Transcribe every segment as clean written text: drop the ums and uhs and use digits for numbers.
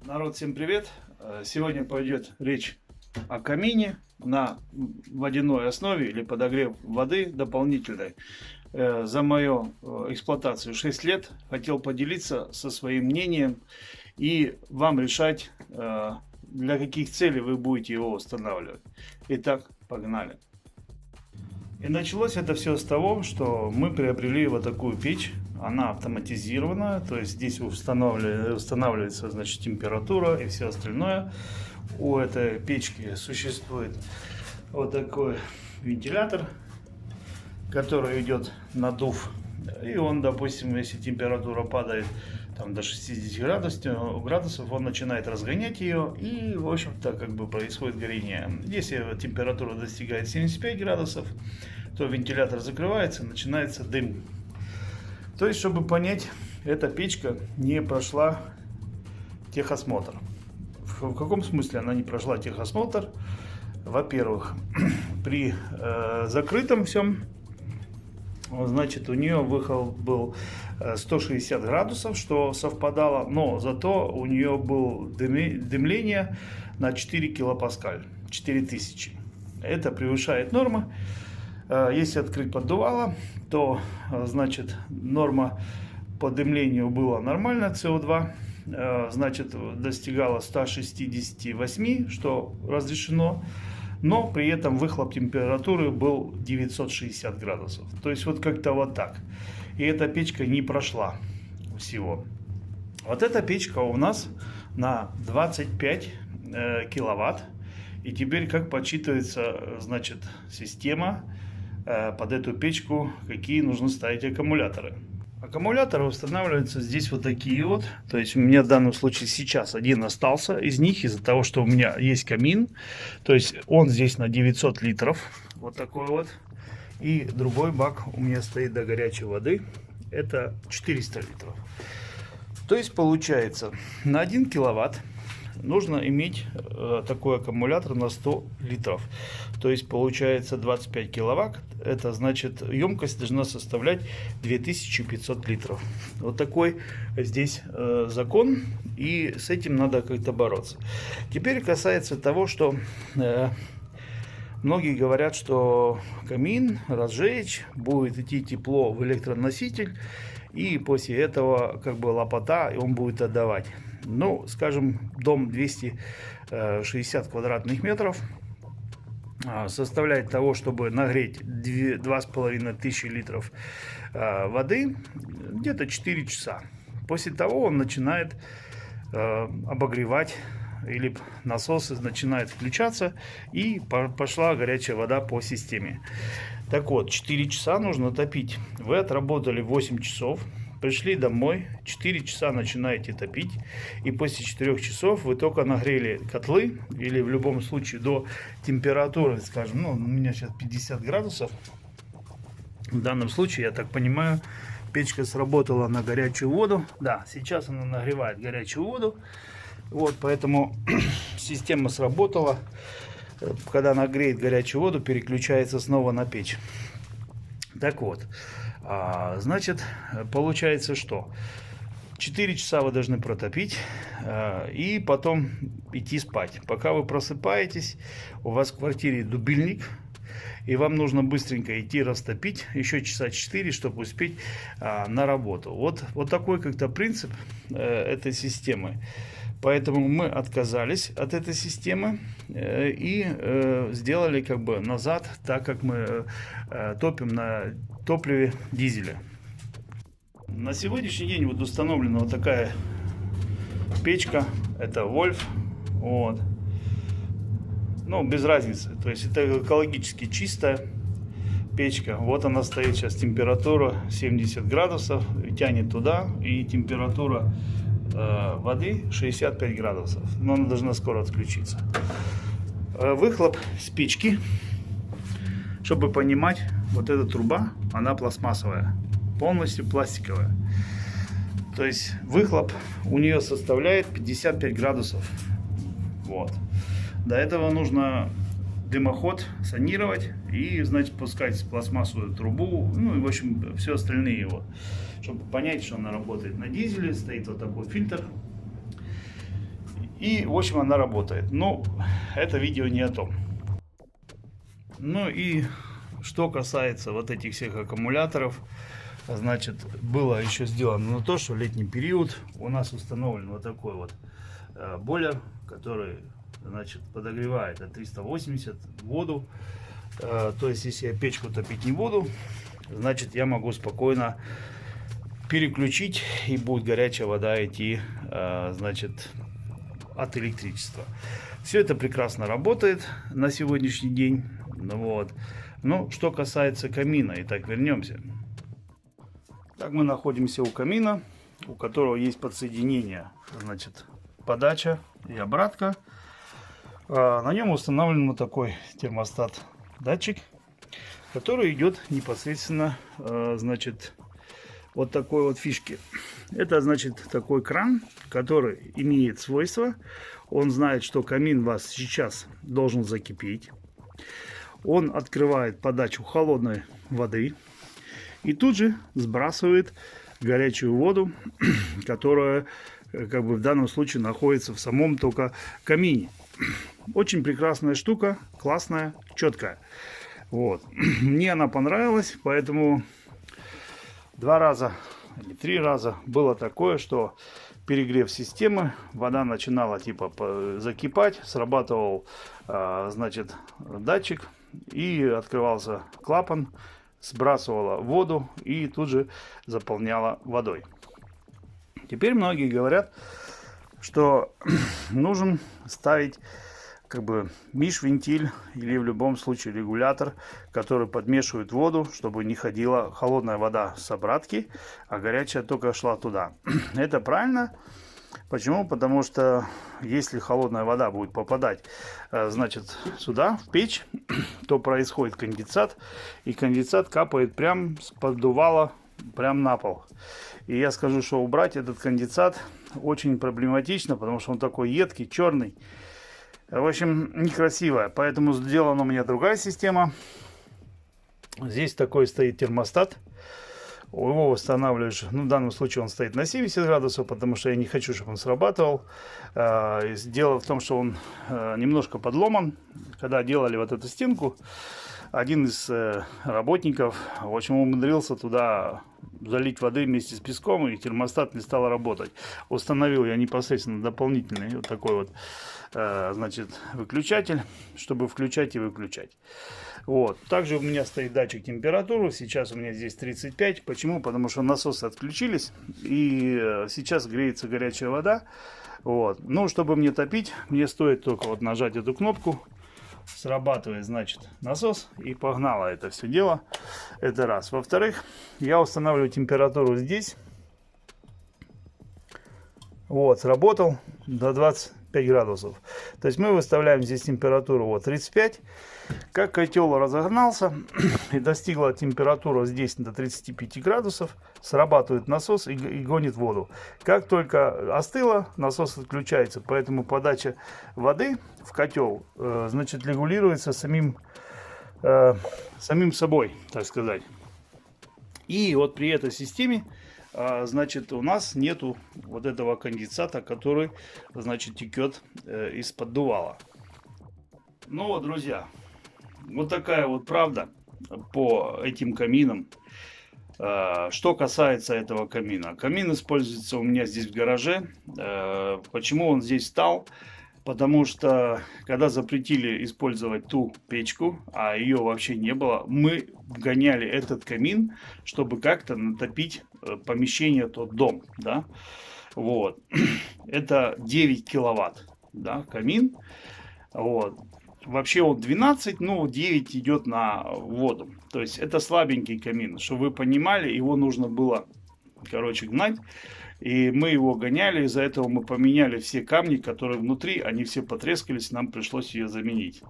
Народ, всем привет! Сегодня пойдет речь о камине на водяной основе или подогрев воды дополнительной. За мою эксплуатацию 6 лет хотел поделиться со своим мнением и вам решать, для каких целей вы будете его устанавливать. Итак, погнали! И началось это все с того, что мы приобрели вот такую печь. Она автоматизирована, то есть здесь устанавливается, значит, температура и все остальное. У этой печки существует вот такой вентилятор, который идет надув. И он, допустим, если температура падает там до 60 градусов, он начинает разгонять ее, и, в общем-то, как бы происходит горение. Если температура достигает 75 градусов, то вентилятор закрывается, начинается дым. То есть, чтобы понять, эта печка не прошла техосмотр. В каком смысле она не прошла техосмотр? Во-первых, при закрытом всем, значит, у нее выхлоп был 160 градусов, что совпадало, но зато у нее было дымление на 4 килопаскаль, 4000. Это превышает нормы. Если открыть поддувало, то, значит, норма по дымлению была нормальная, СО2, значит, достигала 168, что разрешено, но при этом выхлоп температуры был 960 градусов. То есть вот как-то вот так. И эта печка не прошла всего. Вот эта печка у нас на 25 киловатт. И теперь как подсчитывается, значит, система под эту печку, какие нужно ставить аккумуляторы. Аккумуляторы устанавливаются здесь вот такие вот. То есть у меня в данном случае сейчас один остался из них, из-за того, что у меня есть камин. То есть он здесь на 900 литров. Вот такой вот. И другой бак у меня стоит до горячей воды. Это 400 литров. То есть получается на 1 киловатт нужно иметь такой аккумулятор на 100 литров. То есть получается 25 киловатт. Это значит, емкость должна составлять 2500 литров. Вот такой здесь закон. И с этим надо как-то бороться. Теперь касается того, что многие говорят, что камин разжечь, будет идти тепло в электроноситель. И после этого как бы лопота, и он будет отдавать. Ну, скажем, дом 260 квадратных метров составляет того, чтобы нагреть 2500 литров воды, где-то 4 часа. После того он начинает обогревать, или насосы начинают включаться, и пошла горячая вода по системе. Так вот, 4 часа нужно топить. Вы отработали 8 часов. Пришли домой, 4 часа начинаете топить, и после 4 часов вы только нагрели котлы, или в любом случае до температуры, скажем, ну, у меня сейчас 50 градусов. В данном случае, я так понимаю, печка сработала на горячую воду. Да, сейчас она нагревает горячую воду. Вот, поэтому система сработала. Когда нагреет горячую воду, переключается снова на печь. Так вот. Значит, получается, что 4 часа вы должны протопить и потом идти спать. Пока вы просыпаетесь, у вас в квартире дубильник, и вам нужно быстренько идти растопить еще часа 4, чтобы успеть на работу. Вот такой как-то принцип этой системы. Поэтому мы отказались от этой системы и сделали как бы назад, так как мы топим на топливе дизеля. На сегодняшний день вот установлена вот такая печка, это Wolf, вот. Ну, без разницы, то есть это экологически чистая печка. Вот она стоит сейчас, температура 70 градусов, тянет туда, и температура воды 65 градусов, но она должна скоро отключиться. Выхлоп с печки, чтобы понимать, вот эта труба, она пластмассовая, полностью пластиковая. То есть выхлоп у нее составляет 55 градусов. Вот. До этого нужно дымоход санировать и, значит, пускать пластмассовую трубу, ну и, в общем, все остальные его. Чтобы понять, что она работает на дизеле, стоит вот такой фильтр. И, в общем, она работает. Но это видео не о том. Ну и что касается вот этих всех аккумуляторов, значит, было еще сделано то, что в летний период у нас установлен вот такой вот бойлер, который, значит, подогревает от 380 воду. То есть, если я печку топить не буду, значит, я могу спокойно переключить, и будет горячая вода идти, значит, от электричества. Все это прекрасно работает на сегодняшний день. Вот. Ну, что касается камина, итак, вернемся. Так, мы находимся у камина, у которого есть подсоединение, значит, подача и обратка. На нем установлен вот такой термостат-датчик, который идет непосредственно, значит, вот такой вот фишки. Это, значит, такой кран, который имеет свойство. Он знает, что камин у вас сейчас должен закипеть. Он открывает подачу холодной воды и тут же сбрасывает горячую воду, которая, как бы, в данном случае находится в самом только камине. Очень прекрасная штука, классная, четкая. Вот. Мне она понравилась, поэтому 2 раза или 3 раза было такое, что перегрев системы, вода начинала типа закипать, срабатывал, значит, датчик, и открывался клапан, сбрасывала воду и тут же заполняла водой. Теперь многие говорят, что нужен ставить, как бы, межвентиль или в любом случае регулятор, который подмешивает воду, чтобы не ходила холодная вода с обратки, а горячая только шла туда. Это правильно. Почему? Потому что если холодная вода будет попадать, значит, сюда, в печь, то происходит конденсат, и конденсат капает прям с поддувала прям на пол. И я скажу, что убрать этот конденсат очень проблематично, потому что он такой едкий, черный. В общем, некрасивая. Поэтому сделана у меня другая система. Здесь такой стоит термостат. Его восстанавливаешь. Ну, в данном случае он стоит на 70 градусов, потому что я не хочу, чтобы он срабатывал. Дело в том, что он немножко подломан. Когда делали вот эту стенку, один из работников, в общем, умудрился туда залить воды вместе с песком, и термостат не стал работать. Установил я непосредственно дополнительный вот такой вот, значит, выключатель, чтобы включать и выключать. Вот. Также у меня стоит датчик температуры. Сейчас у меня здесь 35. Почему? Потому что насосы отключились, и сейчас греется горячая вода. Вот. Ну, чтобы мне топить, мне стоит только вот нажать эту кнопку. Срабатывает, значит, насос, и погнало это все дело. Это раз. Во-вторых, я устанавливаю температуру здесь. Вот, сработал до 25 градусов. То есть мы выставляем здесь температуру вот 35. Как котел разогнался и достигла температура здесь до 35 градусов, срабатывает насос и гонит воду. Как только остыло, насос отключается. Поэтому подача воды в котел, значит, регулируется самим собой, так сказать. И вот при этой системе, значит, у нас нету вот этого конденсата, который, значит, текет из-под дувала. Ну вот, друзья, вот такая вот правда по этим каминам. Что касается этого камина. Камин используется у меня здесь в гараже. Почему он здесь стал? Потому что, когда запретили использовать ту печку, а ее вообще не было, мы гоняли этот камин, чтобы как-то натопить помещение, тот дом. Да? Вот. Это 9 киловатт, да, камин. Вот. Вообще он 12, но 9 идет на воду. То есть это слабенький камин. Чтобы вы понимали, его нужно было, короче, гнать. И мы его гоняли, из-за этого мы поменяли все камни, которые внутри, они все потрескались, нам пришлось ее заменить.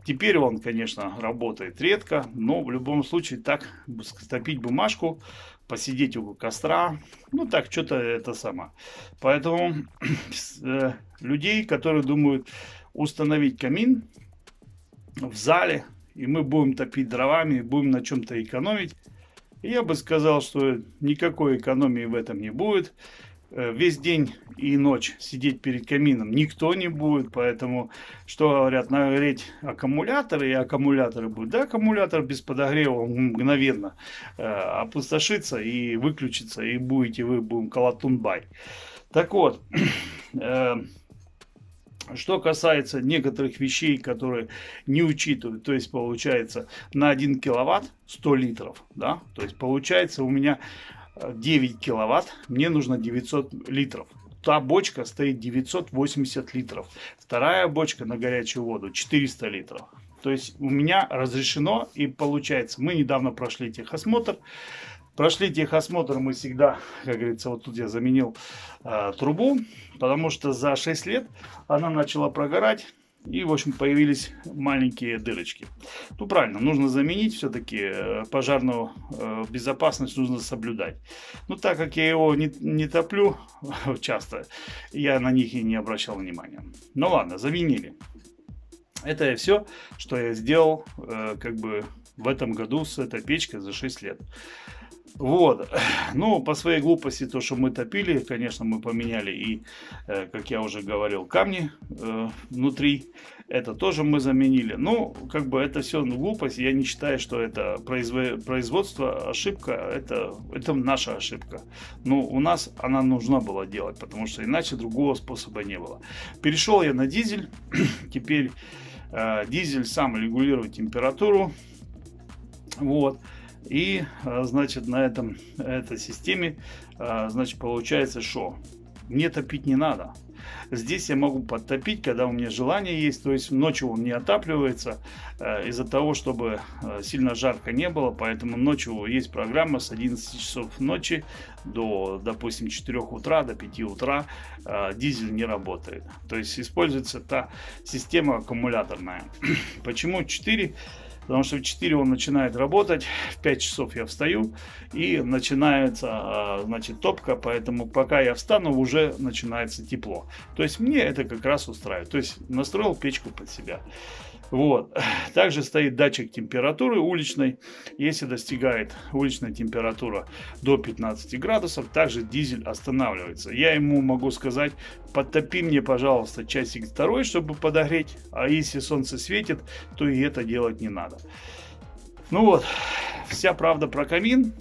Теперь он, конечно, работает редко, но в любом случае так топить бумажку, посидеть у костра, ну так, что-то это самое. Поэтому людей, которые думают установить камин в зале, и мы будем топить дровами, будем на чем-то экономить, я бы сказал, что никакой экономии в этом не будет. весь день и ночь сидеть перед камином никто не будет, поэтому, что говорят, нагреть аккумуляторы, и аккумуляторы будут. Да, аккумулятор без подогрева мгновенно опустошится и выключится, и будете вы будем колотунбай. Так вот, что касается некоторых вещей, которые не учитывают, то есть получается на 1 киловатт 100 литров, да, то есть получается у меня 9 киловатт, мне нужно 900 литров. Та бочка стоит 980 литров, вторая бочка на горячую воду 400 литров. То есть у меня разрешено, и получается, мы недавно прошли техосмотр. Прошли техосмотр мы всегда, как говорится, вот тут я заменил трубу, потому что за 6 лет она начала прогорать, и, в общем, появились маленькие дырочки. Ну, правильно, нужно заменить, все-таки пожарную безопасность нужно соблюдать. Ну, так как я его не топлю часто, я на них и не обращал внимания. Ну, ладно, заменили. Это все, что я сделал, как бы, в этом году с этой печкой за 6 лет. Вот, ну, по своей глупости, то, что мы топили, конечно, мы поменяли и, как я уже говорил, камни внутри, это тоже мы заменили. Ну, как бы это все глупость, я не считаю, что это производство, ошибка, это наша ошибка. Но у нас она нужна была делать, потому что иначе другого способа не было. Перешел я на дизель, теперь дизель сам регулирует температуру, вот. И, значит, на этой системе, значит, получается, что мне топить не надо. Здесь я могу подтопить, когда у меня желание есть, то есть ночью он не отапливается из-за того, чтобы сильно жарко не было, поэтому ночью есть программа с 11 часов ночи до, допустим, 4 утра, до 5 утра дизель не работает. То есть используется та система аккумуляторная. Почему 4? Потому что в 4 он начинает работать, в 5 часов я встаю и начинается, значит, топка, поэтому пока я встану, уже начинается тепло. То есть мне это как раз устраивает. То есть настроил печку под себя. Вот. Также стоит датчик температуры уличной. Если достигает уличная температура до 15 градусов, также дизель останавливается. Я ему могу сказать: подтопи мне, пожалуйста, часик второй, чтобы подогреть. А если солнце светит, то и это делать не надо. Ну вот, вся правда про камин.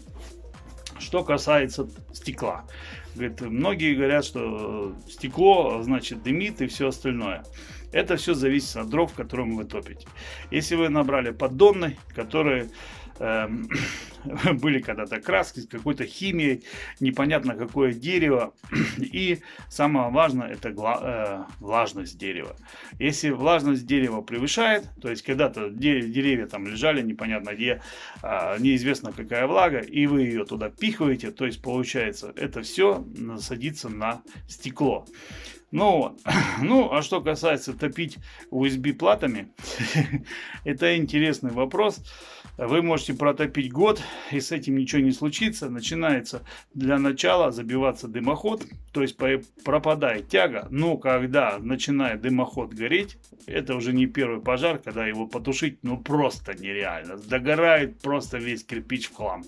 Что касается стекла. Говорит, многие говорят, что стекло, значит, дымит и все остальное. Это все зависит от дров, которым вы топите. Если вы набрали поддоны, которые были когда-то краски с какой-то химией, непонятно какое дерево, и самое важное — это влажность дерева. Если влажность дерева превышает, то есть когда-то деревья там лежали непонятно где, неизвестно какая влага, и вы ее туда пихаете, то есть получается это все садится на стекло. Ну, а что касается топить USB платами, это интересный вопрос. Вы можете протопить год, и с этим ничего не случится. Начинается для начала забиваться дымоход, то есть пропадает тяга. Но когда начинает дымоход гореть, это уже не первый пожар, когда его потушить ну просто нереально. Догорает просто весь кирпич в хлам.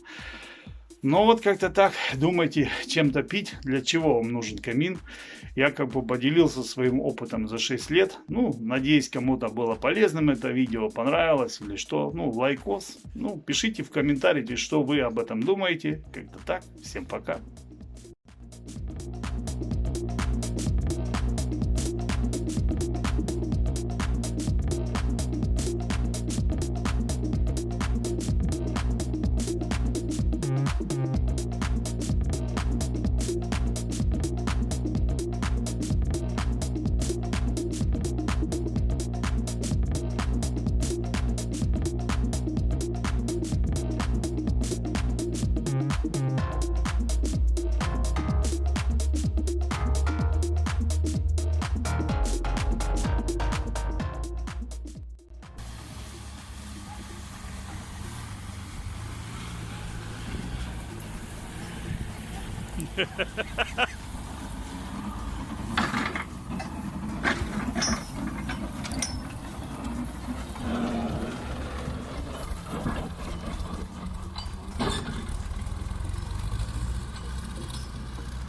Но вот как-то так, думайте, чем топить, для чего вам нужен камин. Я как бы поделился своим опытом за 6 лет. Ну, надеюсь, кому-то было полезным это видео, понравилось или что. Ну, лайкос. Ну, пишите в комментариях, что вы об этом думаете. Как-то так. Всем пока.